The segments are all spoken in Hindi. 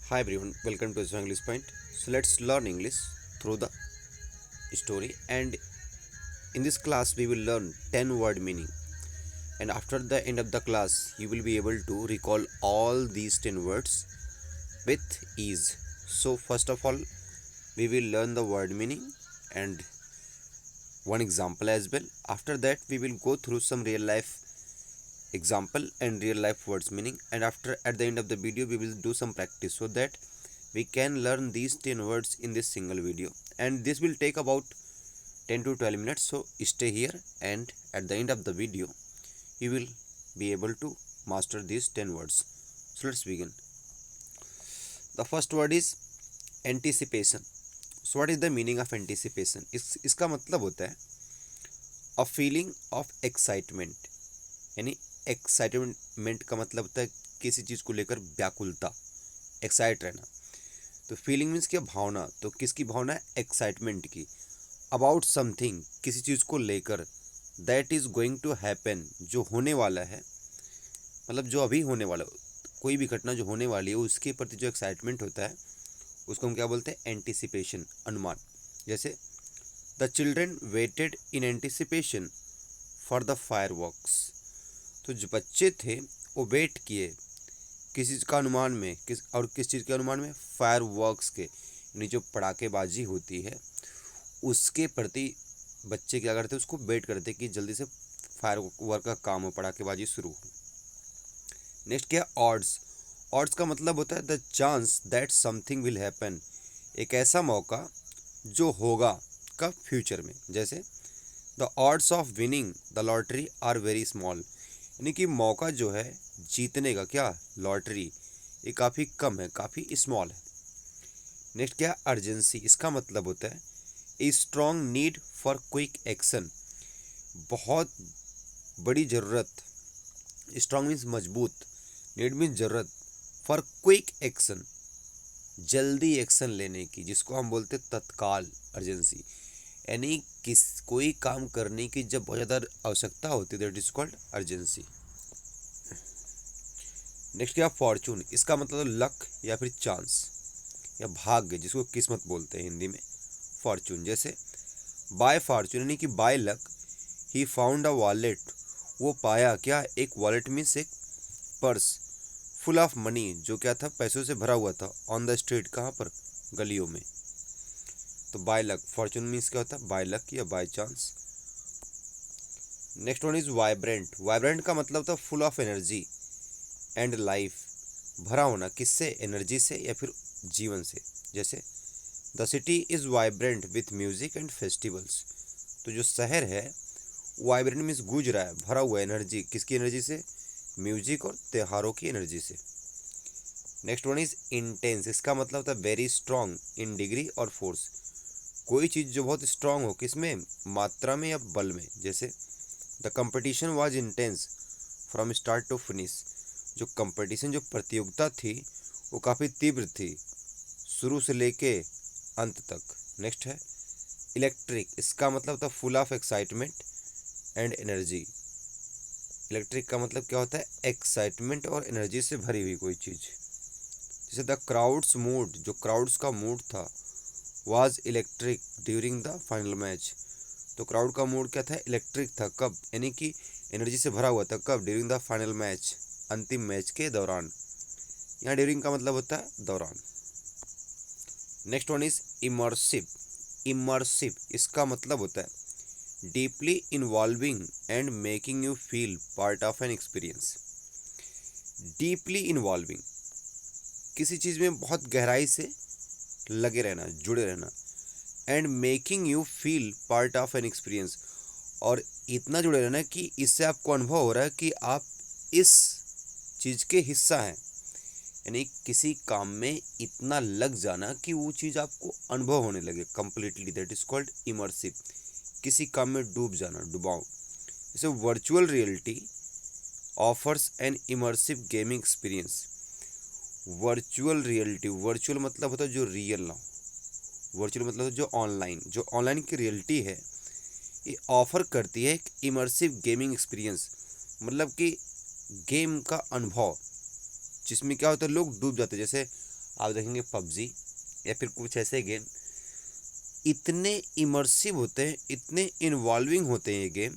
Hi everyone, welcome to the English Point. So let's learn English through the story, and in this class we will learn 10 word meaning, and after the end of the class you will be able to recall all these 10 words with ease. So first of all we will learn the word meaning and one example as well. After that we will go through some real life example and real life words meaning, and after at the end of the video we will do some practice so that we can learn these 10 words in this single video, and this will take about 10 to 12 minutes. So stay here, and at the end of the video you will be able to master these 10 words. So let's begin. The first word is anticipation. So what is the meaning of anticipation? इसका मतलब होता है अ फीलिंग ऑफ एक्साइटमेंट, यानी एक्साइटमेंट का मतलब होता है किसी चीज़ को लेकर व्याकुलता, एक्साइट रहना। तो फीलिंग मीन्स क्या, भावना। तो किसकी भावना है? एक्साइटमेंट की। अबाउट समथिंग, किसी चीज़ को लेकर। That is going to happen, जो होने वाला है, मतलब जो अभी होने वाला, कोई भी घटना जो होने वाली है उसके प्रति जो एक्साइटमेंट होता है उसको हम क्या बोलते हैं? एंटिसिपेशन, अनुमान। जैसे the children waited in anticipation for the fireworks. तो जो बच्चे थे वो वेट किए किस चीज़ का अनुमान में, किस चीज़ के अनुमान में? फायर वर्क्स के, यानी जो पटाखेबाजी होती है उसके प्रति बच्चे क्या करते? उसको वेट करते कि जल्दी से फायर वर्क का काम हो, पटाखेबाजी शुरू हो। नेक्स्ट क्या? ऑड्स। ऑड्स का मतलब होता है the chance that something will happen, एक ऐसा मौका जो होगा कब? फ्यूचर में। जैसे the odds of winning the lottery are very small, यानी कि मौका जो है जीतने का, क्या? लॉटरी, ये काफ़ी कम है, काफ़ी स्मॉल है। नेक्स्ट क्या? अर्जेंसी। इसका मतलब होता है a strong need for quick action, बहुत बड़ी ज़रूरत। स्ट्रॉन्ग मीन्स मजबूत, नीड मीन्स ज़रूरत, फॉर क्विक एक्शन, जल्दी एक्शन लेने की, जिसको हम बोलते हैं तत्काल, अर्जेंसी। यानी कोई काम करने की जब बहुत ज़्यादा आवश्यकता होती है, that is called urgency. Next क्या? फॉर्चून। इसका मतलब लक या फिर चांस या भाग्य, जिसको किस्मत बोलते हैं हिंदी में, फॉर्चून। जैसे बाय फॉर्चून, यानी कि by luck he found a wallet, वो पाया क्या? एक वॉलेट मीन्स एक पर्स, फुल ऑफ मनी, जो क्या था? पैसों से भरा हुआ था, ऑन द स्ट्रीट, कहाँ पर? गलियों में। तो बाय लक, फॉर्चून मीन्स क्या होता है? बाय लक या by chance. Next one is vibrant. Vibrant का मतलब था full of energy and life, भरा होना, किससे? एनर्जी से या फिर जीवन से। जैसे the city is vibrant with music and festivals, तो जो शहर है वाइब्रेंट मीन्स गूंज रहा है, भरा हुआ एनर्जी, किसकी एनर्जी से? म्यूजिक और त्योहारों की एनर्जी से। Next one is intense. इसका मतलब होता है वेरी स्ट्रॉन्ग इन डिग्री और फोर्स, कोई चीज़ जो बहुत स्ट्रांग हो, किसमें? मात्रा में या बल में। जैसे the competition was intense from start to finish, जो कंपटीशन, जो प्रतियोगिता थी वो काफ़ी तीव्र थी, शुरू से लेके अंत तक। नेक्स्ट है इलेक्ट्रिक। इसका मतलब था full of excitement and energy. Electric का मतलब क्या होता है? एक्साइटमेंट और एनर्जी से भरी हुई कोई चीज़। जैसे द क्राउड्स मूड, जो क्राउड्स का मूड था, was electric during the final match, तो क्राउड का मूड क्या था? इलेक्ट्रिक था, कब? यानी कि एनर्जी से भरा हुआ था, कब? ड्यूरिंग द फाइनल मैच, अंतिम मैच के दौरान। यहाँ ड्यूरिंग का मतलब होता है दौरान। Next one is immersive. Immersive इसका मतलब होता है deeply involving and making you feel part of an experience. Deeply involving, किसी चीज़ में बहुत गहराई से लगे रहना, जुड़े रहना। And making you feel part of an experience, और इतना जुड़े रहना कि इससे आपको अनुभव हो रहा है कि आप इस चीज़ के हिस्सा हैं, यानी किसी काम में इतना लग जाना कि वो चीज़ आपको अनुभव होने लगे completely, that is called immersive. किसी काम में डूब जाना, डुबाव। जैसे virtual reality offers an immersive gaming experience. Virtual reality, virtual मतलब होता है जो रियल ना हो, वर्चुअल मतलब जो ऑनलाइन की रियलिटी है, ये ऑफर करती है एक इमर्सिव गेमिंग एक्सपीरियंस, मतलब कि गेम का अनुभव, जिसमें क्या होता है? लोग डूब जाते हैं। जैसे आप देखेंगे पबजी या फिर कुछ ऐसे गेम इतने इमर्सिव होते हैं, इतने इन्वॉल्विंग होते हैं ये गेम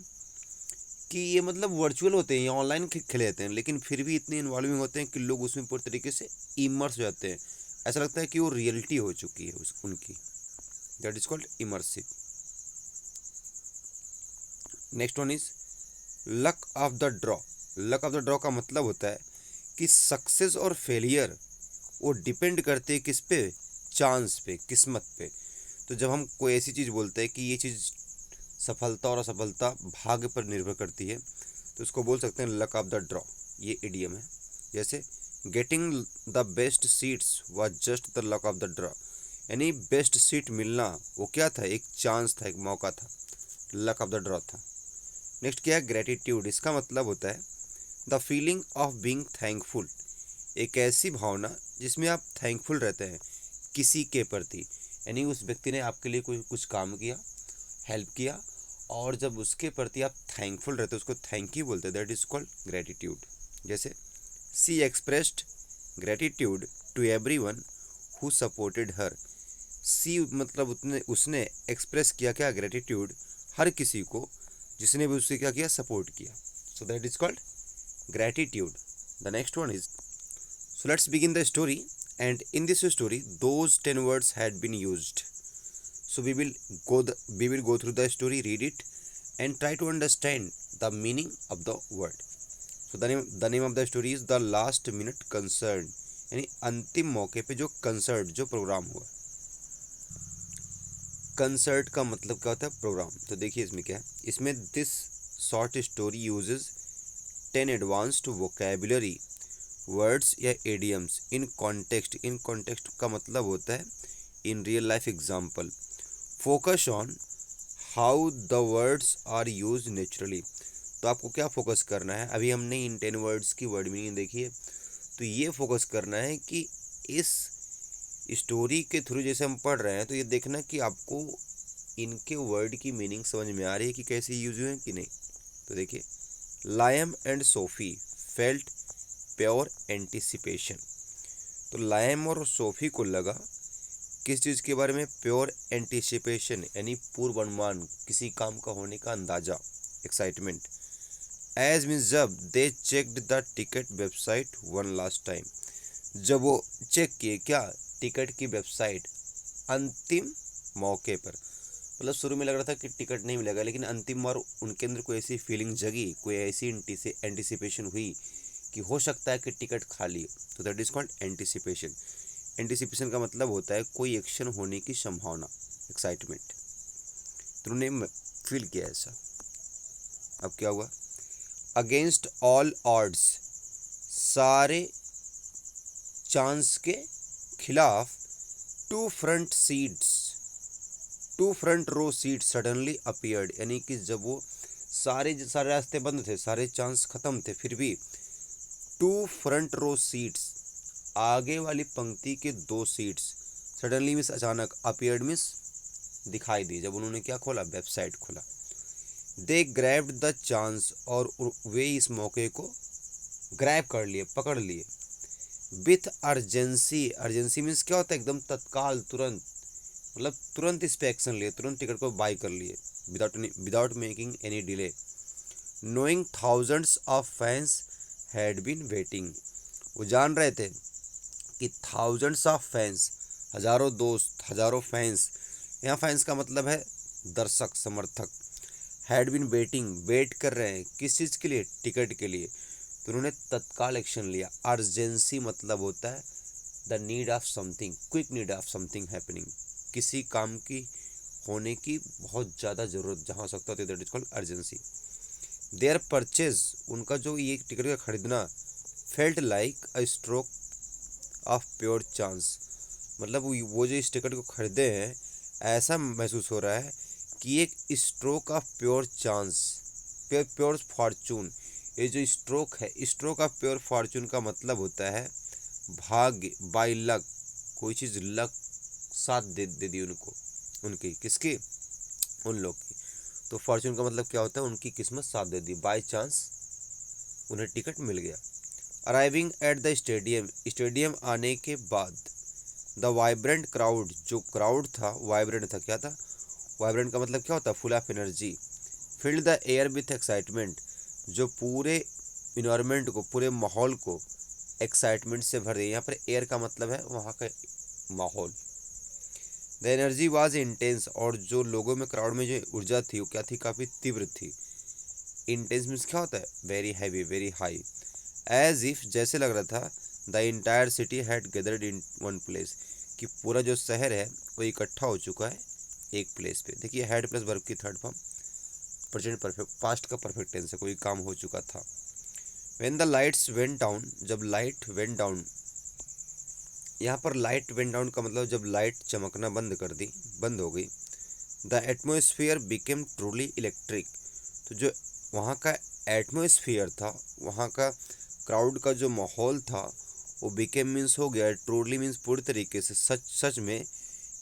कि ये मतलब वर्चुअल होते हैं, ये ऑनलाइन खेले जाते हैं, लेकिन फिर भी इतने इन्वॉल्विंग होते हैं कि लोग उसमें पूरी तरीके से इमर्स हो जाते हैं। ऐसा लगता है कि वो रियलिटी हो चुकी है उनकी। That is called immersive. Next one is luck of the draw. Luck of the draw का मतलब होता है कि सक्सेस और फेलियर वो डिपेंड करते हैं किस पे, चांस पे, किस्मत पे। तो जब हम कोई ऐसी चीज़ बोलते हैं कि ये चीज़ सफलता और असफलता भाग्य पर निर्भर करती है, तो उसको बोल सकते हैं लक ऑफ द ड्रॉ। ये इडियम है। जैसे getting the best seats was just the luck of the draw, यानी बेस्ट सीट मिलना वो क्या था, एक चांस था, एक मौका था, लक ऑफ द ड्रॉ था। नेक्स्ट क्या है, ग्रेटिट्यूड। इसका मतलब होता है the feeling of being thankful, एक ऐसी भावना जिसमें आप थैंकफुल रहते हैं किसी के प्रति, यानी उस व्यक्ति ने आपके लिए कोई कुछ काम किया, हेल्प किया, और जब उसके प्रति आप थैंकफुल रहते हो उसको थैंक यू बोलते हैं। That is called gratitude. जैसे she expressed gratitude to everyone who supported her. She मतलब उसने एक्सप्रेस किया क्या, ग्रेटिट्यूड, हर किसी को जिसने भी उससे क्या किया, सपोर्ट किया। So that is called gratitude. The next one is, so let's begin the story, and in this story those 10 words had been used. So we will go through the story, read it and try to understand the meaning of the word. So the name of the story is the last minute concert, यानी अंतिम मौके पे जो कंसर्ट, जो प्रोग्राम हुआ। कंसर्ट का मतलब क्या होता है, प्रोग्राम। तो देखिए इसमें क्या है, इसमें this short story uses 10 advanced vocabulary words या idioms in context. In context का मतलब होता है in real life example. Focus on how the words are use naturally. तो आपको क्या फोकस करना है, अभी हमने इन 10 वर्ड्स की वर्ड मीनिंग देखी है, तो ये फोकस करना है कि इस स्टोरी के थ्रू जैसे हम पढ़ रहे हैं तो ये देखना कि आपको इनके वर्ड की मीनिंग समझ में आ रही है कि कैसे यूज हुए हैं कि नहीं। तो देखिए, lime and Sophie felt pure anticipation. तो लायम और सोफी को लगा किस चीज़ के बारे में, प्योर एंटिसिपेशन, यानी पूर्व अनुमान, किसी काम का होने का अंदाजा, एक्साइटमेंट। एज मीन्स जब they checked the ticket website one last time, जब वो चेक किए क्या, टिकट की वेबसाइट अंतिम मौके पर। मतलब शुरू में लग रहा था कि टिकट नहीं मिलेगा, लेकिन अंतिम बार उनके अंदर कोई ऐसी फीलिंग जगी, कोई ऐसी एंटिसिपेशन हुई कि हो सकता है कि टिकट खाली हो। तो that is called anticipation. Anticipation का मतलब होता है कोई एक्शन होने की संभावना, एक्साइटमेंट। तो उन्होंने फील किया ऐसा। अब क्या हुआ, अगेंस्ट ऑल ऑड्स, सारे चांस के खिलाफ, two front row seats suddenly appeared, यानी कि जब वो सारे रास्ते बंद थे, सारे चांस खत्म थे, फिर भी टू फ्रंट रो सीट्स, आगे वाली पंक्ति के 2 सीट्स, सडनली मीन्स अचानक, अपीयर्ड मीन्स दिखाई दी, जब उन्होंने क्या खोला, वेबसाइट खोला। दे ग्रैब्ड द चांस, और वे इस मौके को ग्रैब कर लिए, पकड़ लिए। विथ अर्जेंसी, अर्जेंसी मीन्स क्या होता है, एकदम तत्काल, तुरंत, मतलब तुरंत इस पे एक्शन लिए, तुरंत टिकट को बाई कर लिए, without making any delay. Knowing thousands of fans had been waiting, वो जान रहे थे कि थाउजेंड्स ऑफ फैंस, हजारों दोस्त, हजारों फैंस, यहाँ फैंस का मतलब है दर्शक, समर्थक, हैड बीन वेटिंग, वेट कर रहे हैं किस चीज़ के लिए, टिकट के लिए। तो उन्होंने तत्काल एक्शन लिया। अर्जेंसी मतलब होता है the need of something, quick need of something happening, किसी काम की होने की बहुत ज़्यादा ज़रूरत जहाँ हो सकता है, that is called urgency. Their purchase, उनका जो ये टिकट का खरीदना, felt like a stroke of pure chance, मतलब वो जो इस टिकट को खरीदे हैं, ऐसा महसूस हो रहा है कि एक stroke of pure chance, pure Fortune. ये जो स्ट्रोक है, स्ट्रोक ऑफ प्योर फॉर्चून का मतलब होता है भाग्य, बाय लक, कोई चीज़ लक साथ दे दी उनको, उनकी, किसकी, उन लोग की। तो फॉर्चून का मतलब क्या होता है, उनकी किस्मत साथ दे दी, बाय चांस उन्हें टिकट मिल गया। Arriving at the stadium, stadium आने के बाद, द वाइब्रेंट क्राउड, जो क्राउड था वाइब्रेंट था, क्या था, वाइब्रेंट का मतलब क्या होता है, full of energy. Field the air with excitement, जो पूरे इन्वायरमेंट को, पूरे माहौल को एक्साइटमेंट से भर दिया। यहाँ पर एयर का मतलब है वहाँ का माहौल। द एनर्जी वाज इंटेंस, और जो लोगों में, क्राउड में जो ऊर्जा थी वो क्या थी, काफ़ी तीव्र थी। इंटेंस मीन्स क्या होता है, very heavy, very high. As if, जैसे लग रहा था, the entire city had gathered in one place, कि पूरा जो शहर है वो इकट्ठा हो चुका है एक प्लेस पे। देखिए हैड प्लस वर्ब की third form, present perfect, past का परफेक्ट टेंस है, कोई काम हो चुका था। When the lights went down, जब लाइट वेंट डाउन, यहाँ पर लाइट वेंट डाउन का मतलब जब लाइट चमकना बंद कर दी, बंद हो गई। The atmosphere became truly electric, तो जो वहाँ का एटमोसफियर था, वहाँ का क्राउड का जो माहौल था, वो बिकेम मीन्स हो गया, ट्रूली मीन्स पूरी तरीके से, सच सच में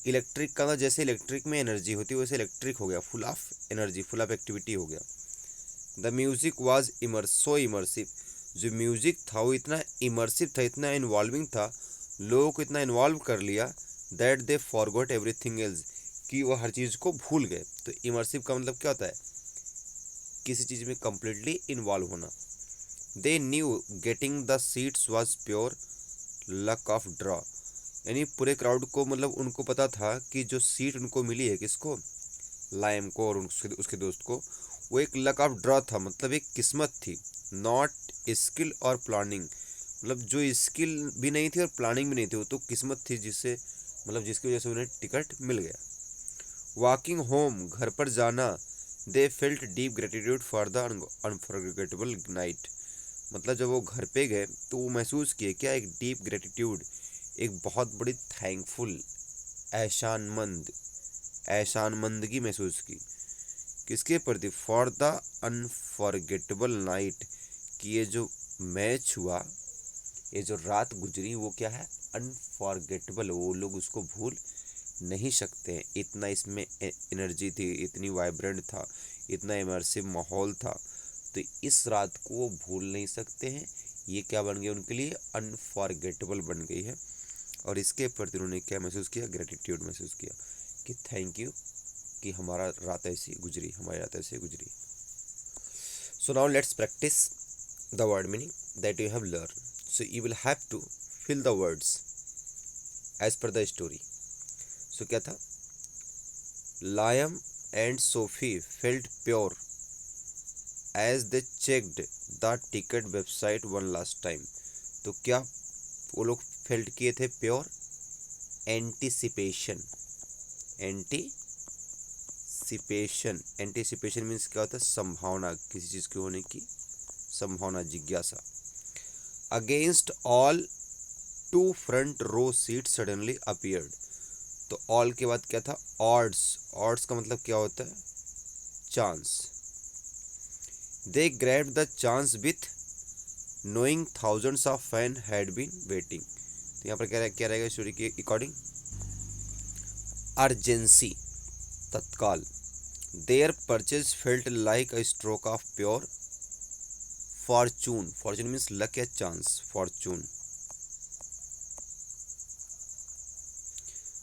इलेक्ट्रिक का, जैसे इलेक्ट्रिक में एनर्जी होती है वैसे इलेक्ट्रिक हो गया, full of energy, full of activity हो गया। The music was so immersive, जो म्यूजिक था वो इतना इमर्सिव था, इतना इन्वॉल्विंग था, लोगों को इतना इन्वॉल्व कर लिया, that they forgot everything else, कि वो हर चीज़ को भूल गए। तो इमर्सिव का मतलब क्या होता है, किसी चीज़ में कम्प्लीटली इन्वॉल्व होना। दे knew getting the seats was pure luck of draw, यानी पूरे क्राउड को, मतलब उनको पता था कि जो सीट उनको मिली है, किसको, लाइम को और उसके दोस्त को, वो एक लक ऑफ ड्रॉ था, मतलब एक किस्मत थी। नॉट स्किल और प्लानिंग, मतलब जो स्किल भी नहीं थी और प्लानिंग भी नहीं थी, वो तो किस्मत थी, जिससे, मतलब जिसकी वजह से उन्हें टिकट मिल गया। वॉकिंग होम, घर पर जाना, दे felt deep gratitude for the unforgettable night, मतलब जब वो घर पे गए तो वो महसूस किए क्या, एक डीप ग्रेटिट्यूड, एक बहुत बड़ी थैंकफुल, एहसानमंद, एहसानमंदगी महसूस की। किसके प्रति, फॉर द अनफॉरगेटेबल नाइट, कि ये जो मैच हुआ, ये जो रात गुजरी, वो क्या है, अनफॉरगेटेबल, वो लोग उसको भूल नहीं सकते हैं। इतना इसमें एनर्जी थी, इतनी वाइब्रेंट था, इतना इमर्सिव माहौल था, तो इस रात को वो भूल नहीं सकते हैं। ये क्या बन गया उनके लिए, अनफॉरगेटेबल बन गई है। और इसके प्रति उन्होंने क्या महसूस किया, ग्रेटिट्यूड महसूस किया, कि थैंक यू कि हमारा रात ऐसी गुजरी, हमारी रात ऐसे गुजरी। So now let's practice the word meaning that you have learn. So you will have to fill the words as per the story. So क्या था, Liam and Sophie felt pure as they checked the ticket website one last time, तो क्या वो लोग फेल्ट किए थे, pure anticipation, anticipation, anticipation means क्या होता है, संभावना, किसी चीज़ के होने की संभावना, जिज्ञासा। Against all two front row seats suddenly appeared, तो ऑल के बाद क्या था, ऑड्स, ऑड्स का मतलब क्या होता है, chance. They grabbed the chance with knowing thousands of fan had been waiting, तो यहाँ पर क्या रहेगा स्टोरी के अकॉर्डिंग, अर्जेंसी, तत्काल। Their purchase felt like a stroke of pure fortune, fortune means luck या chance, fortune.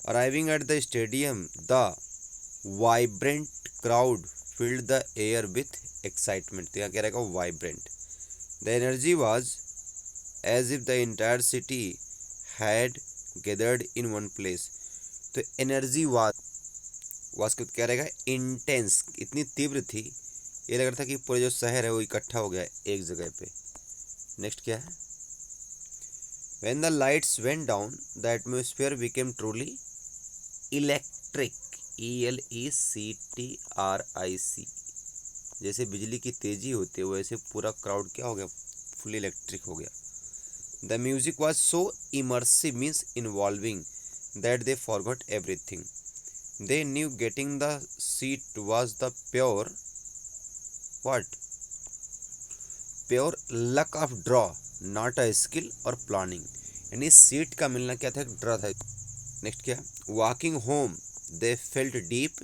Arriving at the stadium the vibrant crowd filled the air with excitement, तो यहाँ क्या रहेगा, vibrant. The energy was as if the entire city had gathered in one place, तो एनर्जी वाज का क्या रहेगा, इंटेंस, इतनी तीव्र थी, ये लग रहा था कि पूरे जो शहर है वो इकट्ठा हो गया एक जगह पे। नेक्स्ट क्या है, when the lights went down the atmosphere became truly electric, ELECTRIC, जैसे बिजली की तेजी होती है वैसे पूरा क्राउड क्या हो गया, फुल इलेक्ट्रिक हो गया। The music was so immersive means involving, that they forgot everything. They knew getting the seat was the pure what, pure luck of draw, not a skill और प्लानिंग, यानी सीट का मिलना क्या था, एक ड्रॉ था। नेक्स्ट क्या, walking home they felt deep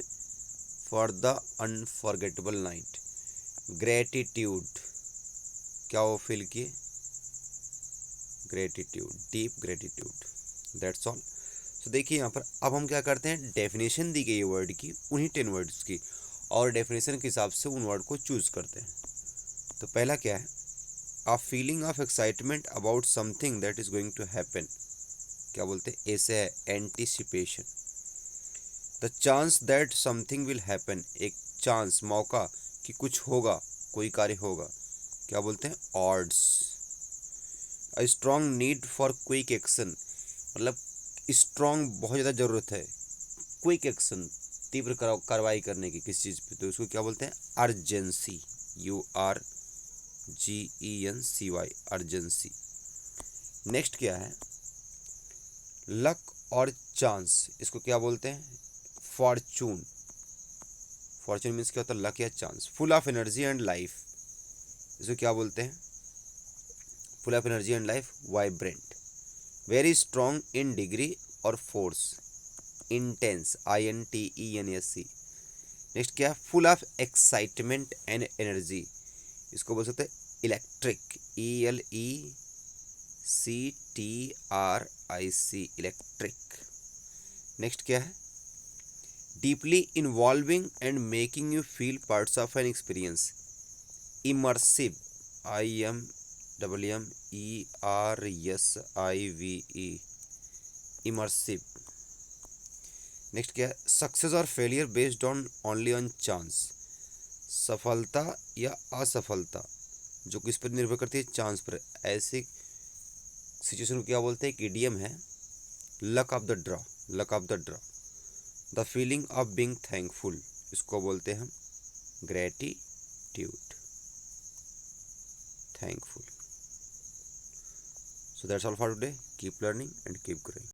for the unforgettable night. Gratitude, क्या वो फील किए, gratitude, deep gratitude, that's all. So देखिए यहाँ पर अब हम क्या करते हैं, डेफिनेशन दी गई वर्ड की, उन्हीं 10 वर्ड्स की, और डेफिनेशन के हिसाब से उन वर्ड को चूज करते हैं। तो पहला क्या है, a feeling of excitement about something that is going to happen. क्या बोलते हैं, ऐसे है anticipation. The chance that something will happen, एक चांस, मौका कि कुछ होगा, कोई कार्य होगा, क्या बोलते हैं, odds. A strong need for quick action, मतलब स्ट्रॉन्ग बहुत ज़्यादा ज़रूरत है क्विक एक्शन, तीव्र कार्रवाई करने की किसी चीज़ पे, तो उसको क्या बोलते हैं, अर्जेंसी। URGENCY, urgency. नेक्स्ट क्या है, लक और चांस, इसको क्या बोलते हैं, फॉर्चून। फॉर्चून मीन्स क्या होता है, लक या chance. Full of energy and life, इसको क्या बोलते हैं, full of energy and life, vibrant. Very strong in degree और फोर्स, इंटेंस, INTENSC। नेक्स्ट क्या है, full of excitement and energy, इसको बोल सकते हैं इलेक्ट्रिक, ELECTRIC, इलेक्ट्रिक। नेक्स्ट क्या है, deeply involving and making you feel parts of an experience, immersive, IMMERSIVE, immersive. Next क्या है, सक्सेस और failure based on only on chance, सफलता या असफलता जो किस पर निर्भर करती है, चांस पर। ऐसे सिचुएशन को क्या बोलते हैं, एक इडियम है, luck of the draw, luck of the draw. The feeling of being thankful, इसको बोलते हैं हम gratitude, thankful. So that's all for today, keep learning and keep growing.